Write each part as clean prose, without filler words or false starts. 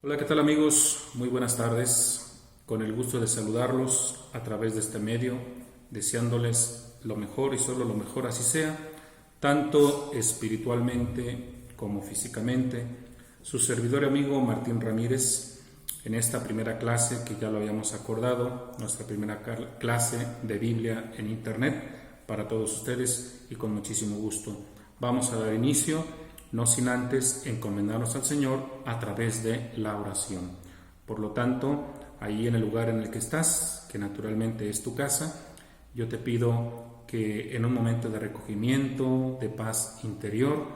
Hola, ¿qué tal amigos? Muy buenas tardes. Con el gusto de saludarlos a través de este medio, deseándoles lo mejor y solo lo mejor así sea, tanto espiritualmente como físicamente. Su servidor y amigo Martín Ramírez, en esta primera clase que ya lo habíamos acordado, nuestra primera clase de Biblia en Internet para todos ustedes y con muchísimo gusto. Vamos a dar inicio, no sin antes encomendarnos al Señor a través de la oración. Por lo tanto, ahí en el lugar en el que estás, que naturalmente es tu casa, yo te pido que en un momento de recogimiento, de paz interior,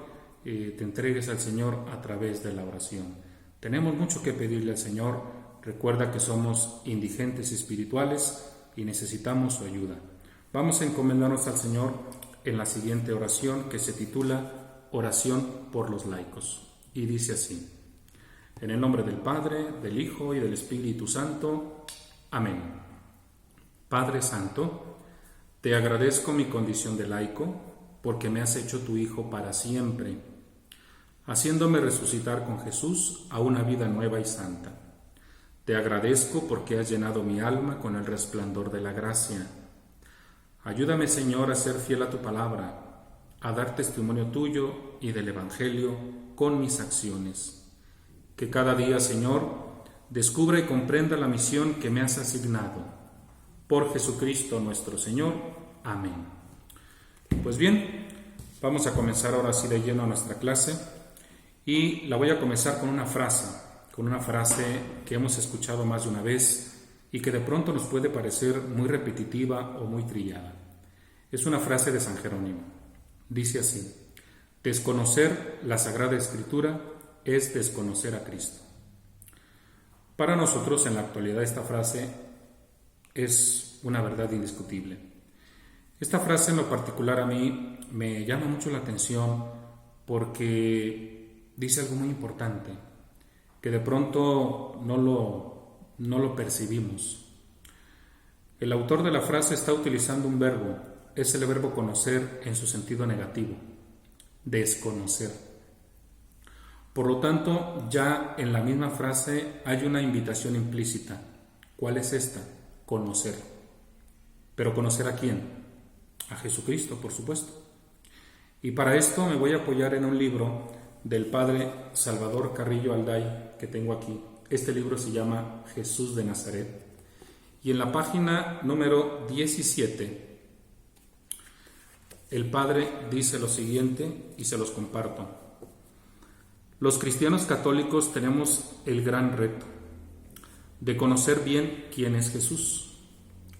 te entregues al Señor a través de la oración. Tenemos mucho que pedirle al Señor. Recuerda que somos indigentes espirituales y necesitamos su ayuda. Vamos a encomendarnos al Señor en la siguiente oración que se titula Oración por los laicos. Y dice así: en el nombre del Padre, del Hijo y del Espíritu Santo. Amén. Padre Santo, te agradezco mi condición de laico, porque me has hecho tu Hijo para siempre, haciéndome resucitar con Jesús a una vida nueva y santa. Te agradezco porque has llenado mi alma con el resplandor de la gracia. Ayúdame, Señor, a ser fiel a tu palabra, a dar testimonio tuyo y del Evangelio con mis acciones. Que cada día, Señor, descubra y comprenda la misión que me has asignado. Por Jesucristo nuestro Señor. Amén. Pues bien, vamos a comenzar ahora sí de lleno nuestra clase y la voy a comenzar con una frase que hemos escuchado más de una vez y que de pronto nos puede parecer muy repetitiva o muy trillada. Es una frase de San Jerónimo. Dice así: desconocer la Sagrada Escritura es desconocer a Cristo. Para nosotros en la actualidad esta frase es una verdad indiscutible. Esta frase en lo particular a mí me llama mucho la atención porque dice algo muy importante que de pronto no lo percibimos. El autor de la frase está utilizando un verbo. Es el verbo conocer en su sentido negativo, desconocer. Por lo tanto, ya en la misma frase hay una invitación implícita. ¿Cuál es esta? Conocer. ¿Pero conocer a quién? A Jesucristo, por supuesto. Y para esto me voy a apoyar en un libro del padre Salvador Carrillo Alday que tengo aquí. Este libro se llama Jesús de Nazaret. Y en la página número 17, el padre dice lo siguiente y se los comparto. Los cristianos católicos tenemos el gran reto de conocer bien quién es Jesús,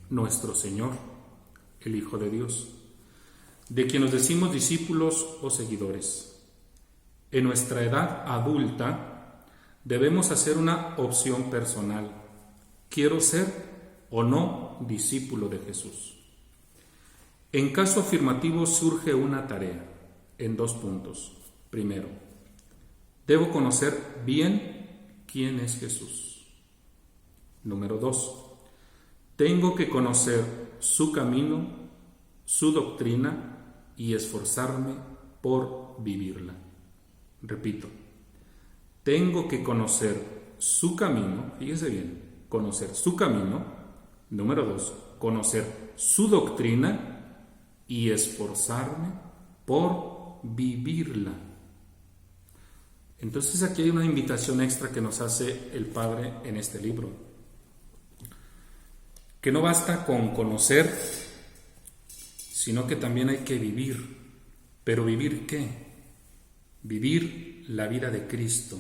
nuestro Señor, el Hijo de Dios, de quien nos decimos discípulos o seguidores. En nuestra edad adulta debemos hacer una opción personal. ¿Quiero ser o no discípulo de Jesús? En caso afirmativo surge una tarea en 2 puntos. Primero, debo conocer bien quién es Jesús. Número 2, tengo que conocer su camino, su doctrina y esforzarme por vivirla. Repito, tengo que conocer su camino, fíjese bien, conocer su camino. Número 2, conocer su doctrina y esforzarme por vivirla. Entonces aquí hay una invitación extra que nos hace el Padre en este libro. Que no basta con conocer, sino que también hay que vivir. ¿Pero vivir qué? Vivir la vida de Cristo.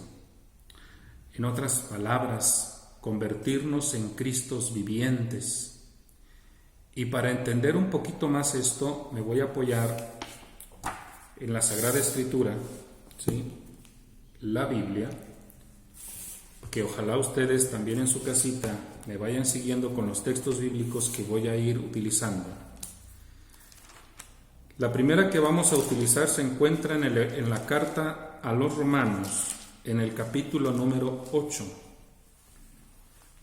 En otras palabras, convertirnos en Cristos vivientes. Y para entender un poquito más esto, me voy a apoyar en la Sagrada Escritura, ¿sí? La Biblia, que ojalá ustedes también en su casita me vayan siguiendo con los textos bíblicos que voy a ir utilizando. La primera que vamos a utilizar se encuentra en la carta a los Romanos, en el capítulo número 8,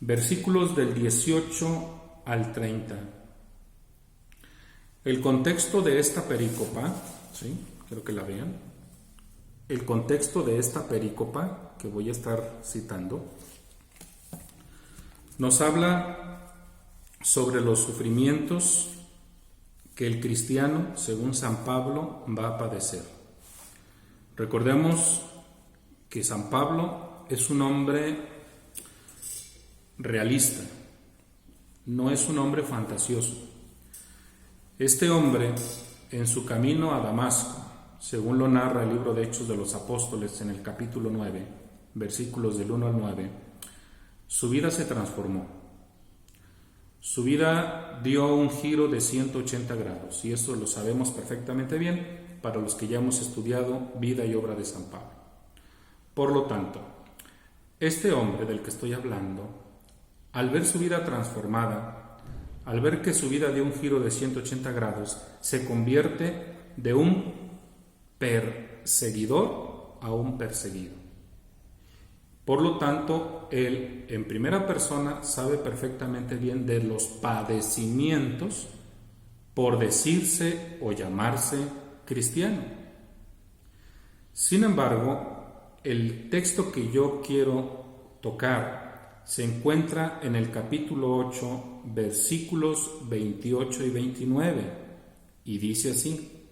versículos del 18 al 30. El contexto de esta perícopa, ¿sí? Quiero que la vean. El contexto de esta perícopa que voy a estar citando, nos habla sobre los sufrimientos que el cristiano, según San Pablo, va a padecer. Recordemos que San Pablo es un hombre realista, no es un hombre fantasioso. Este hombre, en su camino a Damasco, según lo narra el libro de Hechos de los Apóstoles en el capítulo 9, versículos del 1 al 9, su vida se transformó. Su vida dio un giro de 180 grados, y eso lo sabemos perfectamente bien para los que ya hemos estudiado vida y obra de San Pablo. Por lo tanto, este hombre del que estoy hablando, al ver su vida transformada, al ver que su vida dio un giro de 180 grados, se convierte de un perseguidor a un perseguido. Por lo tanto, él en primera persona sabe perfectamente bien de los padecimientos por decirse o llamarse cristiano. Sin embargo, el texto que yo quiero tocar se encuentra en el capítulo 8, versículos 28 y 29, y dice así: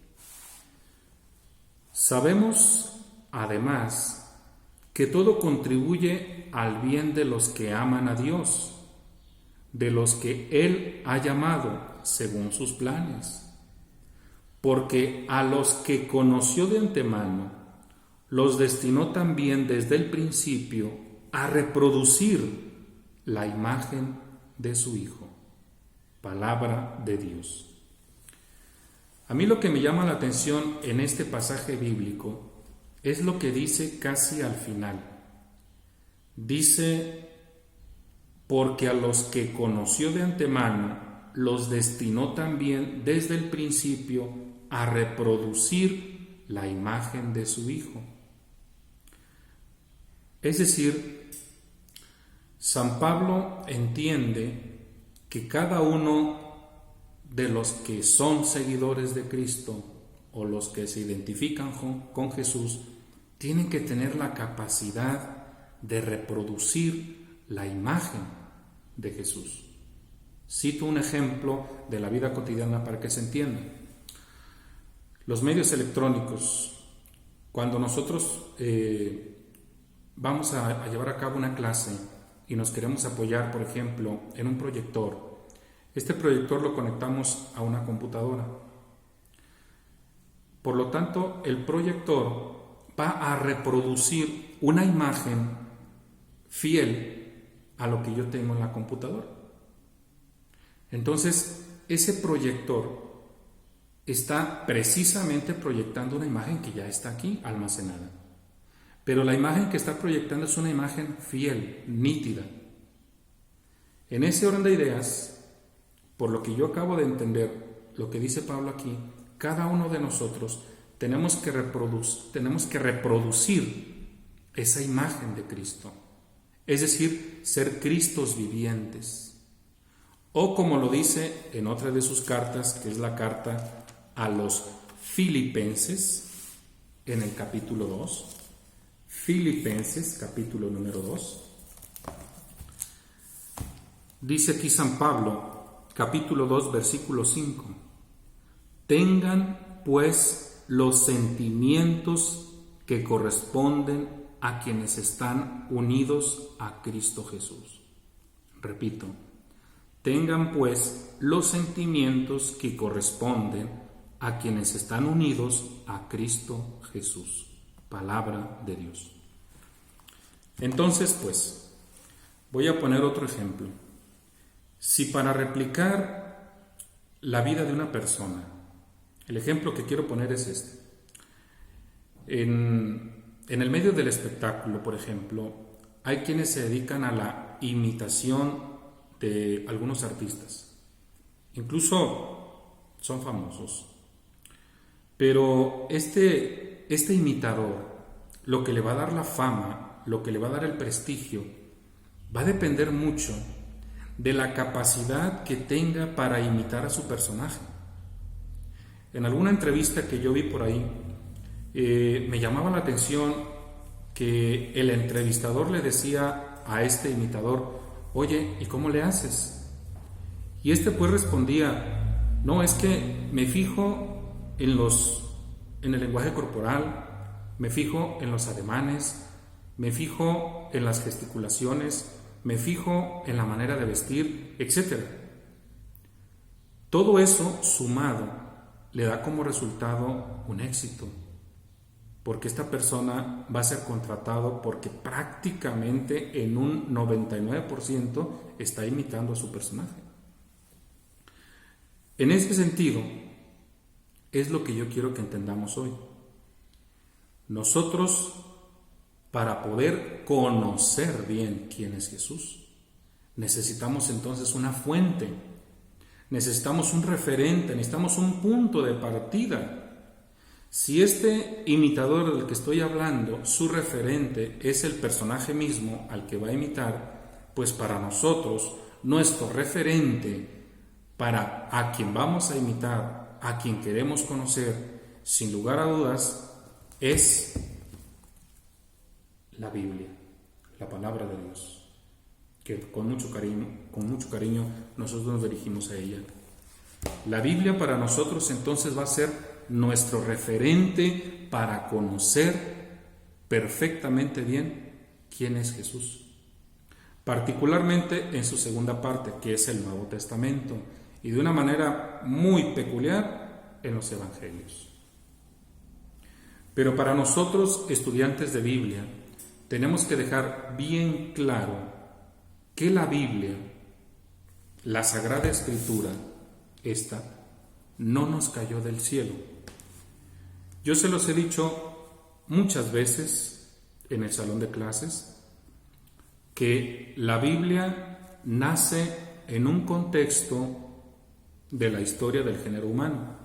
Sabemos, además, que todo contribuye al bien de los que aman a Dios, de los que Él ha llamado según sus planes. Porque a los que conoció de antemano, los destinó también desde el principio a reproducir la imagen de su Hijo. Palabra de Dios. A mí lo que me llama la atención en este pasaje bíblico es lo que dice casi al final. Dice, porque a los que conoció de antemano, los destinó también desde el principio a reproducir la imagen de su Hijo. Es decir, San Pablo entiende que cada uno de los que son seguidores de Cristo o los que se identifican con Jesús tienen que tener la capacidad de reproducir la imagen de Jesús. Cito un ejemplo de la vida cotidiana para que se entienda. Los medios electrónicos, cuando nosotros vamos a llevar a cabo una clase y nos queremos apoyar, por ejemplo, en un proyector, este proyector lo conectamos a una computadora. Por lo tanto, el proyector va a reproducir una imagen fiel a lo que yo tengo en la computadora. Entonces, ese proyector está precisamente proyectando una imagen que ya está aquí almacenada. Pero la imagen que está proyectando es una imagen fiel, nítida. En ese orden de ideas, por lo que yo acabo de entender, lo que dice Pablo aquí, cada uno de nosotros tenemos que reproducir esa imagen de Cristo. Es decir, ser Cristos vivientes. O como lo dice en otra de sus cartas, que es la carta a los Filipenses, en el capítulo 2. Filipenses, capítulo número 2. Dice aquí San Pablo, capítulo 2, versículo 5. Tengan, pues, los sentimientos que corresponden a quienes están unidos a Cristo Jesús. Repito, tengan, pues, los sentimientos que corresponden a quienes están unidos a Cristo Jesús. Palabra de Dios. Entonces, pues, voy a poner otro ejemplo. Si para replicar la vida de una persona, el ejemplo que quiero poner es este. En el medio del espectáculo, por ejemplo, hay quienes se dedican a la imitación de algunos artistas. Incluso son famosos. Pero este imitador, lo que le va a dar la fama, lo que le va a dar el prestigio, va a depender mucho de la capacidad que tenga para imitar a su personaje. En alguna entrevista que yo vi por ahí, me llamaba la atención que el entrevistador le decía a este imitador: oye, ¿y cómo le haces? Y este pues respondía: no, es que me fijo en el lenguaje corporal, me fijo en los ademanes, me fijo en las gesticulaciones, me fijo en la manera de vestir, etc. Todo eso sumado le da como resultado un éxito, porque esta persona va a ser contratado porque prácticamente en un 99% está imitando a su personaje. En ese sentido, es lo que yo quiero que entendamos hoy. Nosotros, para poder conocer bien quién es Jesús, necesitamos entonces una fuente, necesitamos un referente, necesitamos un punto de partida. Si este imitador del que estoy hablando, su referente es el personaje mismo al que va a imitar, pues para nosotros, nuestro referente para a quien vamos a imitar, a quien queremos conocer, sin lugar a dudas, es la Biblia, la palabra de Dios, que con mucho cariño nosotros nos dirigimos a ella. La Biblia para nosotros entonces va a ser nuestro referente para conocer perfectamente bien quién es Jesús, particularmente en su segunda parte, que es el Nuevo Testamento, y de una manera muy peculiar en los Evangelios. Pero para nosotros, estudiantes de Biblia, tenemos que dejar bien claro que la Biblia, la Sagrada Escritura, esta, no nos cayó del cielo. Yo se los he dicho muchas veces en el salón de clases, que la Biblia nace en un contexto de la historia del género humano.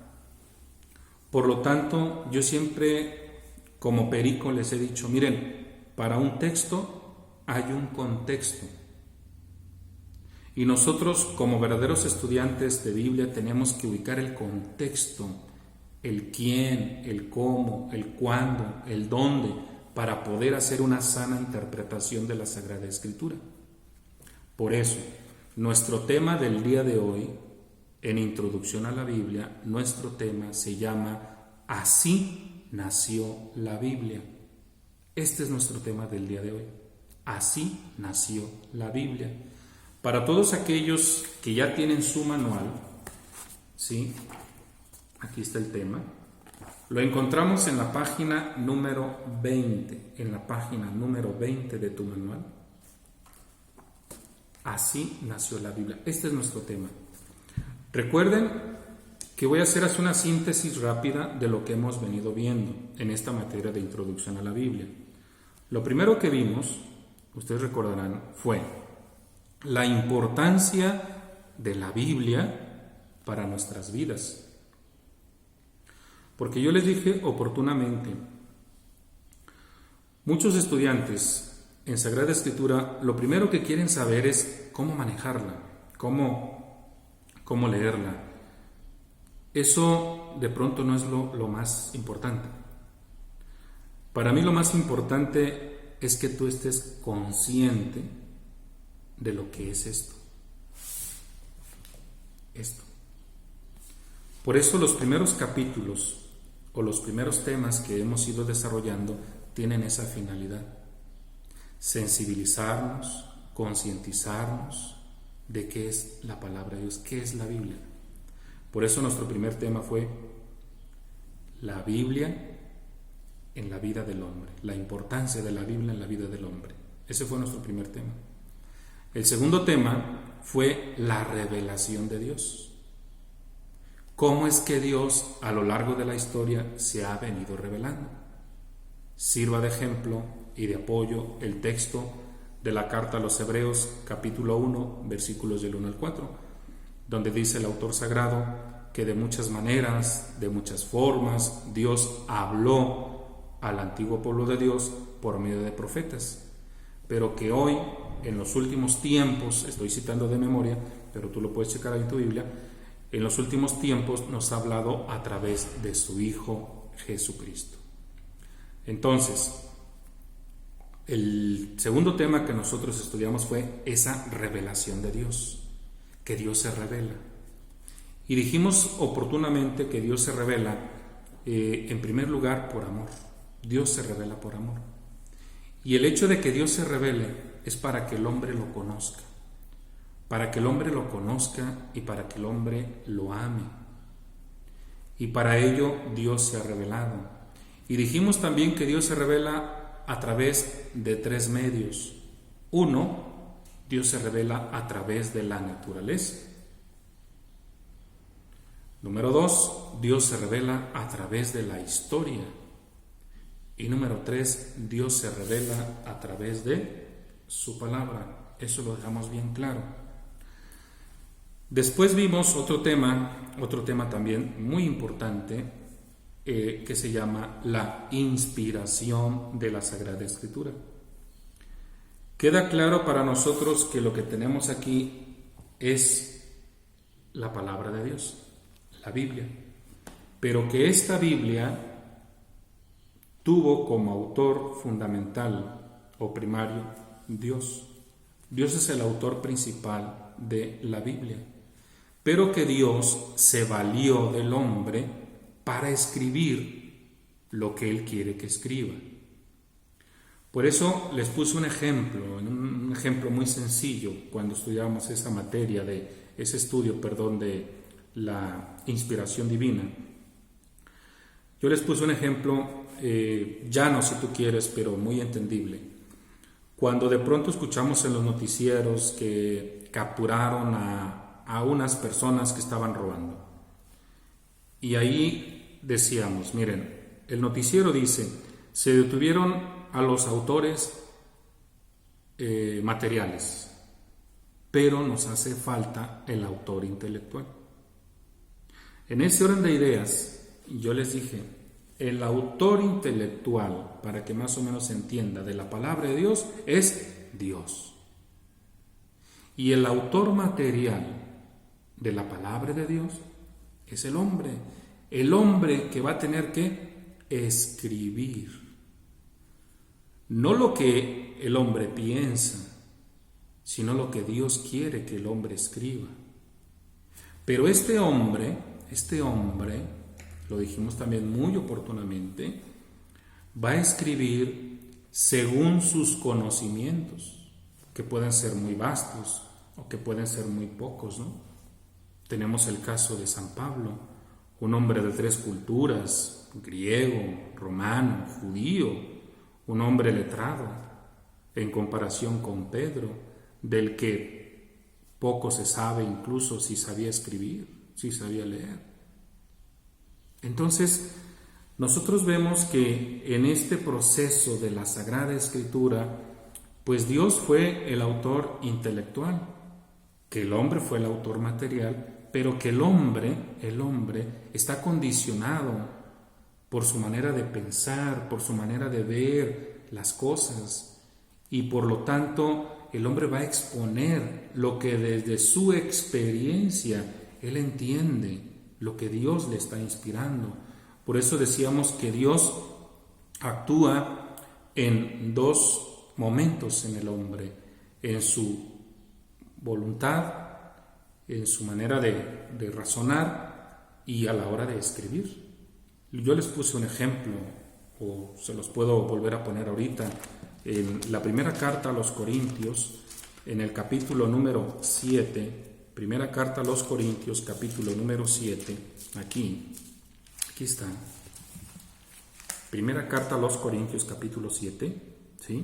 Por lo tanto, yo siempre, como perico, les he dicho: miren, para un texto hay un contexto. Y nosotros, como verdaderos estudiantes de Biblia, tenemos que ubicar el contexto, el quién, el cómo, el cuándo, el dónde, para poder hacer una sana interpretación de la Sagrada Escritura. Por eso, nuestro tema del día de hoy, en Introducción a la Biblia, nuestro tema se llama Así nació la Biblia. Este es nuestro tema del día de hoy. Así nació la Biblia. Para todos aquellos que ya tienen su manual, ¿sí? Aquí está el tema. Lo encontramos en la página número 20, en la página número 20 de tu manual. Así nació la Biblia. Este es nuestro tema. Recuerden que voy a hacer una síntesis rápida de lo que hemos venido viendo en esta materia de introducción a la Biblia. Lo primero que vimos, ustedes recordarán, fue la importancia de la Biblia para nuestras vidas. Porque yo les dije oportunamente, muchos estudiantes en Sagrada Escritura lo primero que quieren saber es cómo manejarla, cómo leerla. Eso de pronto no es lo más importante. Para mí lo más importante es que tú estés consciente de lo que es esto. Por eso los primeros capítulos o los primeros temas que hemos ido desarrollando tienen esa finalidad: sensibilizarnos, concientizarnos de qué es la palabra de Dios, qué es la Biblia. Por eso nuestro primer tema fue la Biblia en la vida del hombre, la importancia de la Biblia en la vida del hombre. Ese fue nuestro primer tema. El segundo tema fue la revelación de Dios. ¿Cómo es que Dios a lo largo de la historia se ha venido revelando? Sirva de ejemplo y de apoyo el texto de la carta a los Hebreos, capítulo 1, versículos del 1 al 4, donde dice el autor sagrado que de muchas maneras, de muchas formas, Dios habló al antiguo pueblo de Dios por medio de profetas, pero que hoy, en los últimos tiempos, estoy citando de memoria, pero tú lo puedes checar ahí en tu Biblia, en los últimos tiempos nos ha hablado a través de su Hijo Jesucristo. Entonces, El segundo tema que nosotros estudiamos fue esa revelación de Dios, que Dios se revela. Y dijimos oportunamente que Dios se revela, en primer lugar, por amor. Dios se revela por amor. Y el hecho de que Dios se revele es para que el hombre lo conozca. Para que el hombre lo conozca y para que el hombre lo ame. Y para ello Dios se ha revelado. Y dijimos también que Dios se revela a través de 3 medios. 1, Dios se revela a través de la naturaleza. Número 2, Dios se revela a través de la historia. Y número 3, Dios se revela a través de su palabra. Eso lo dejamos bien claro. Después vimos otro tema también muy importante, que se llama la inspiración de la Sagrada Escritura. Queda claro para nosotros que lo que tenemos aquí es la palabra de Dios, la Biblia, pero que esta Biblia tuvo como autor fundamental o primario Dios. Dios es el autor principal de la Biblia, pero que Dios se valió del hombre para escribir lo que Él quiere que escriba. Por eso les puse un ejemplo muy sencillo cuando estudiábamos esa materia ese estudio de la inspiración divina. Yo les puse un ejemplo llano si tú quieres, pero muy entendible. Cuando de pronto escuchamos en los noticieros que capturaron a unas personas que estaban robando. Y ahí decíamos, miren, el noticiero dice, se detuvieron a los autores materiales, pero nos hace falta el autor intelectual. En ese orden de ideas, yo les dije, el autor intelectual, para que más o menos se entienda, de la palabra de Dios, es Dios. Y el autor material de la palabra de Dios es el hombre que va a tener que escribir. No lo que el hombre piensa, sino lo que Dios quiere que el hombre escriba. Pero este hombre, lo dijimos también muy oportunamente, va a escribir según sus conocimientos, que pueden ser muy vastos o que pueden ser muy pocos, ¿no? Tenemos el caso de San Pablo, un hombre de 3 culturas, griego, romano, judío, un hombre letrado, en comparación con Pedro, del que poco se sabe incluso si sabía escribir, si sabía leer. Entonces, nosotros vemos que en este proceso de la Sagrada Escritura, pues Dios fue el autor intelectual, que el hombre fue el autor material, pero que el hombre está condicionado por su manera de pensar, por su manera de ver las cosas, y por lo tanto el hombre va a exponer lo que desde su experiencia él entiende, lo que Dios le está inspirando. Por eso decíamos que Dios actúa en 2 momentos en el hombre, en su voluntad, en su manera de razonar y a la hora de escribir. Yo les puse un ejemplo, o se los puedo volver a poner ahorita, en la primera carta a los Corintios, en el capítulo número 7, primera carta a los Corintios, capítulo número 7, aquí está, primera carta a los Corintios, capítulo 7, ¿sí?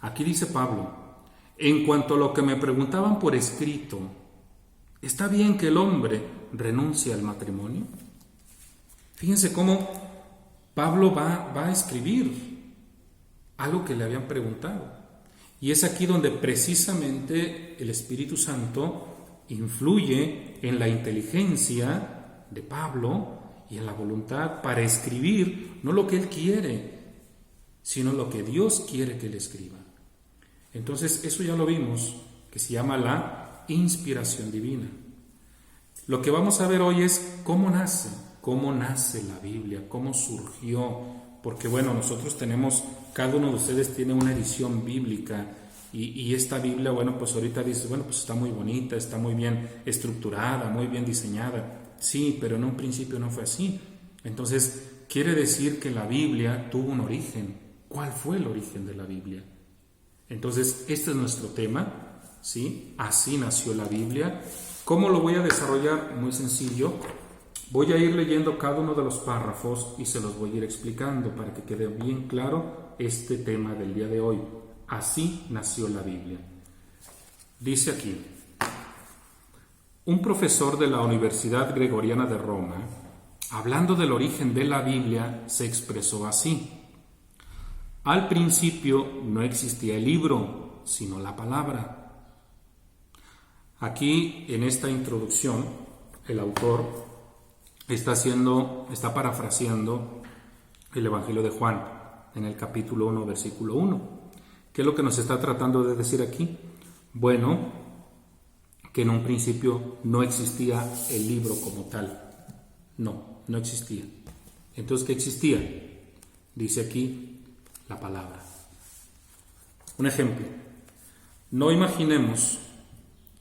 Aquí dice Pablo, en cuanto a lo que me preguntaban por escrito, ¿está bien que el hombre renuncie al matrimonio? Fíjense cómo Pablo va a escribir algo que le habían preguntado. Y es aquí donde precisamente el Espíritu Santo influye en la inteligencia de Pablo y en la voluntad para escribir no lo que él quiere, sino lo que Dios quiere que él escriba. Entonces, eso ya lo vimos, que se llama la inspiración divina. Lo que vamos a ver hoy es cómo nace la Biblia, cómo surgió, porque bueno, nosotros tenemos cada uno de ustedes tiene una edición bíblica y esta Biblia, bueno, pues ahorita dices, bueno, pues está muy bonita, está muy bien estructurada, muy bien diseñada. Sí, pero en un principio no fue así. Entonces, quiere decir que la Biblia tuvo un origen. ¿Cuál fue el origen de la Biblia? Entonces, este es nuestro tema, ¿sí? Así nació la Biblia. ¿Cómo lo voy a desarrollar? Muy sencillo. Voy a ir leyendo cada uno de los párrafos y se los voy a ir explicando para que quede bien claro este tema del día de hoy. Así nació la Biblia. Dice aquí: un profesor de la Universidad Gregoriana de Roma, hablando del origen de la Biblia, se expresó así: al principio no existía el libro, sino la palabra. Aquí, en esta introducción, el autor está parafraseando el Evangelio de Juan en el capítulo 1, versículo 1. ¿Qué es lo que nos está tratando de decir aquí? Bueno, que en un principio no existía el libro como tal. No existía. Entonces, ¿qué existía? Dice aquí la palabra. Un ejemplo. No imaginemos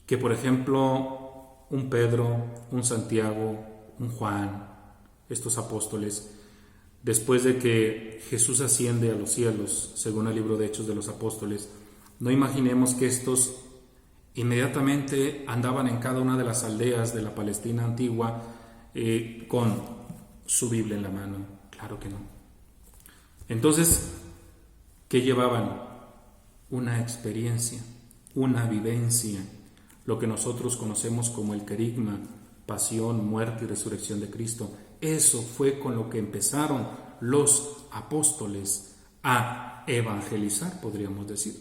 que, por ejemplo, un Pedro, un Santiago, un Juan, estos apóstoles, después de que Jesús asciende a los cielos, según el libro de Hechos de los Apóstoles, no imaginemos que estos inmediatamente andaban en cada una de las aldeas de la Palestina antigua con su Biblia en la mano. Claro que no. Entonces, ¿qué llevaban? Una experiencia, una vivencia, lo que nosotros conocemos como el querigma, pasión, muerte y resurrección de Cristo. Eso fue con lo que empezaron los apóstoles a evangelizar, podríamos decir,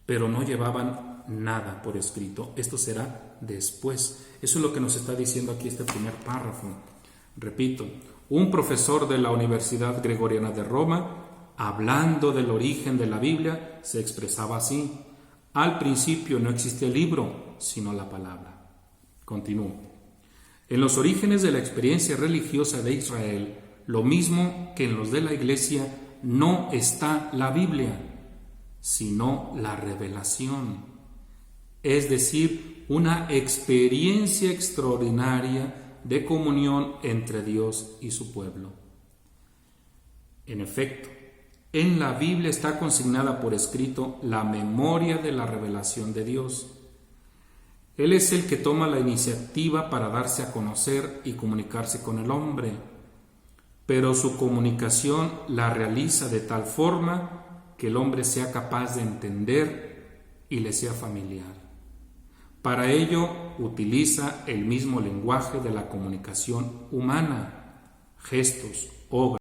pero no llevaban nada por escrito. Esto será después. Eso es lo que nos está diciendo aquí este primer párrafo. Repito, un profesor de la Universidad Gregoriana de Roma, hablando del origen de la Biblia, se expresaba así: al principio no existía el libro, sino la palabra. Continúo. En los orígenes de la experiencia religiosa de Israel, lo mismo que en los de la Iglesia, no está la Biblia, sino la revelación. Es decir, una experiencia extraordinaria de comunión entre Dios y su pueblo. En efecto, en la Biblia está consignada por escrito la memoria de la revelación de Dios. Él es el que toma la iniciativa para darse a conocer y comunicarse con el hombre, pero su comunicación la realiza de tal forma que el hombre sea capaz de entender y le sea familiar. Para ello utiliza el mismo lenguaje de la comunicación humana, gestos, obras.